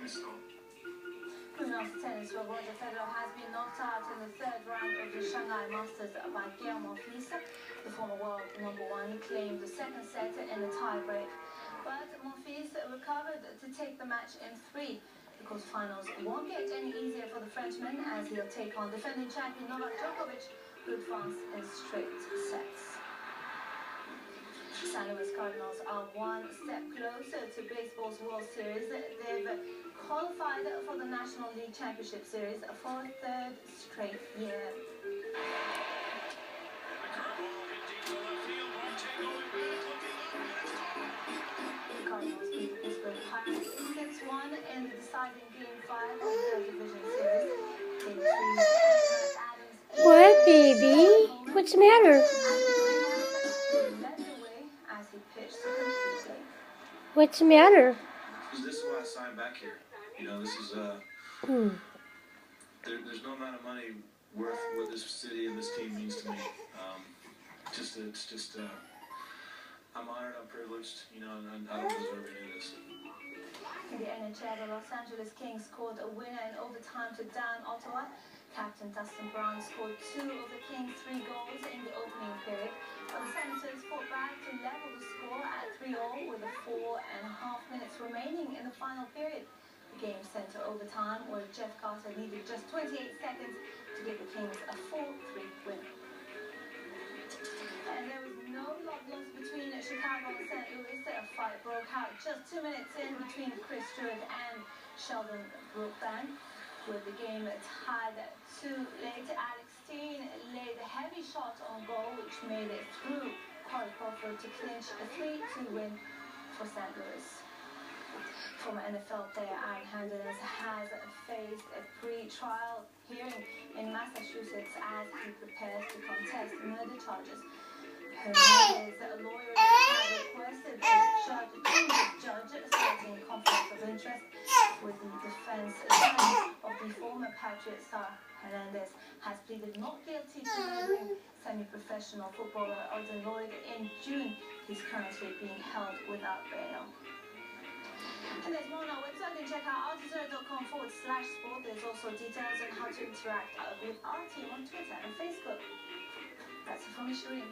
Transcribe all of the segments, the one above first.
Moving on to tennis, Roger Federer has been knocked out in the third round of the Shanghai Masters by Guillermo Monfils. The former world #1 claimed the second set in a tiebreak, but Monfils recovered to take the match in 3. The quarterfinals won't get any easier for the Frenchman as he'll take on defending champion Novak Djokovic, who advanced in straight sets. St. Louis Cardinals are one step closer to baseball's World Series. They've qualified for the National League Championship Series for a third straight year. The Cardinals beat the Pittsburgh Pirates 6-1 in the deciding Game 5 of their division series. Game 3, What, baby? What's the matter? What's the matter? This is why I signed back here. You know, this is there's no amount of money worth what this city and this team means to me. I'm honored, I'm privileged, you know, and I don't deserve any of this. In the NHL, the Los Angeles Kings scored a winner in overtime to down Ottawa. Captain Dustin Brown scored 2 of the Kings' 3 goals in the opening period. The Senators fought back to level the score at 3-all with 4.5 minutes remaining in the final period. The game sent to overtime where Jeff Carter needed just 28 seconds to give the Kings a 4-3 win. And there was no love lost between Chicago and St. Louis. A fight broke out just 2 minutes in between Chris Stewart and Sheldon Brookbank. With the game tied at 2 late, Alex Steen laid a heavy shot on goal, which made it through Corey Crawford to clinch a 3-2 win for St. Louis. Former NFL player Aaron Hernandez has faced a pre-trial hearing in Massachusetts as he prepares to contest murder charges. Hernandez's lawyer has requested a judge citing conflict of interest with the defense attorney of the former Patriot star. Hernandez has pleaded not guilty to murdering semi-professional footballer Odin Lloyd in June. He's currently being held without bail. And there's more on our website. You can check out aljazeera.com/sport. There's also details on how to interact with our team on Twitter and Facebook. That's it from me, Shireen.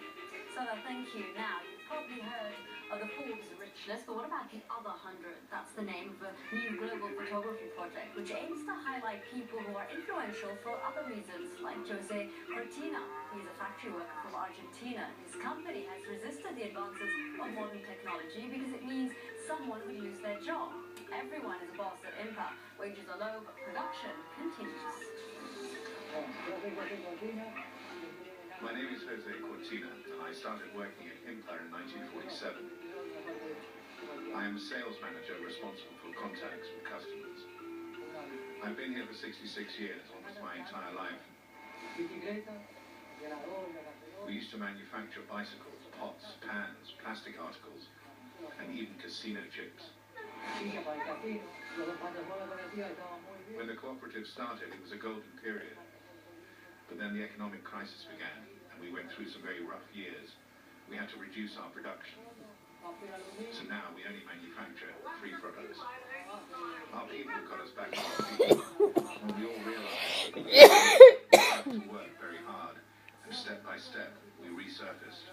Sada, thank you. Now, you've probably heard of the Forbes Rich List, but what about the other 100? That's the name of a new global photography project, which aims to highlight people who are influential for other reasons, like Jose Cortina. He's a factory worker from Argentina. His company has resisted the advances of modern technology because it means someone would lose their job. Everyone is a boss at Impa. Wages are low, but production continues. My name is Jose Cortina, and I started working at Impa in 1947. I am a sales manager responsible for contacts with customers. I've been here for 66 years, almost my entire life. We used to manufacture bicycles, pots, pans, plastic articles, and even casino chips. When the cooperative started, it was a golden period. But then the economic crisis began, and we went through some very rough years. We had to reduce our production. So now we only manufacture 3 products. Our people got us back on our feet, and we all realized that we had to work very hard, and step by step we resurfaced.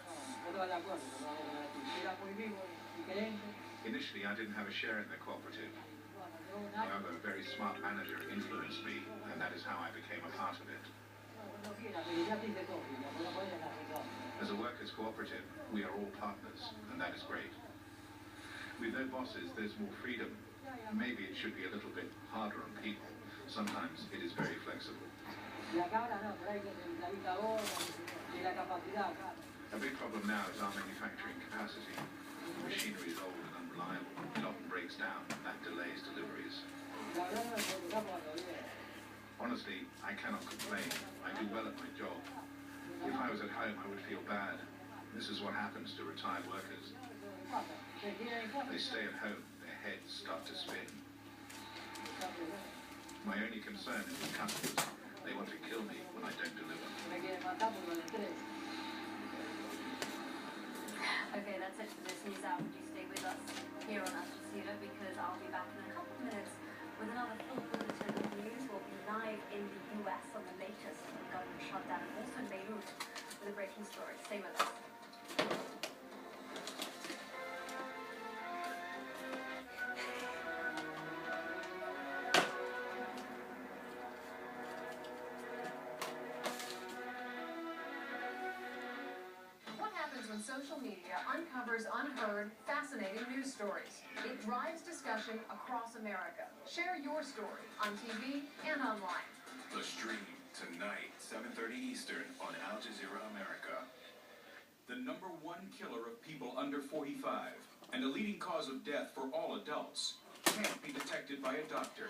Initially, I didn't have a share in the cooperative. However, a very smart manager influenced me, and that is how I became a part of it. As a workers' cooperative, we are all partners, and that is great. With no bosses, there's more freedom. Maybe it should be a little bit harder on people. Sometimes it is very flexible. A big problem now is our manufacturing capacity. The machinery is old and unreliable. It often breaks down, and that delays deliveries. Honestly, I cannot complain. I do well at my job. If I was at home, I would feel bad. This is what happens to retired workers. They stay at home, their heads start to spin. My only concern is with customers. They want to kill me when I don't deliver. Okay, that's it for this news hour. Would you stay with us here on Al Jazeera, because I'll be back in a couple of minutes with another for the breaking story. Stay with us. When social media uncovers unheard, fascinating news stories. It drives discussion across America. Share your story on TV and online. The Stream, tonight, 7:30 Eastern on Al Jazeera America. The #1 killer of people under 45 and a leading cause of death for all adults can't be detected by a doctor.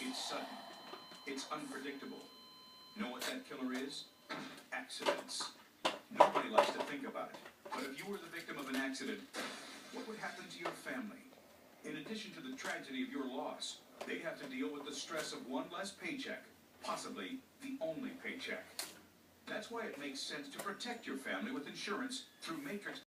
It's sudden. It's unpredictable. Know what that killer is? Accidents. Nobody likes to think about it, but if you were the victim of an accident, what would happen to your family? In addition to the tragedy of your loss, they have to deal with the stress of one less paycheck, possibly the only paycheck. That's why it makes sense to protect your family with insurance through Matrix.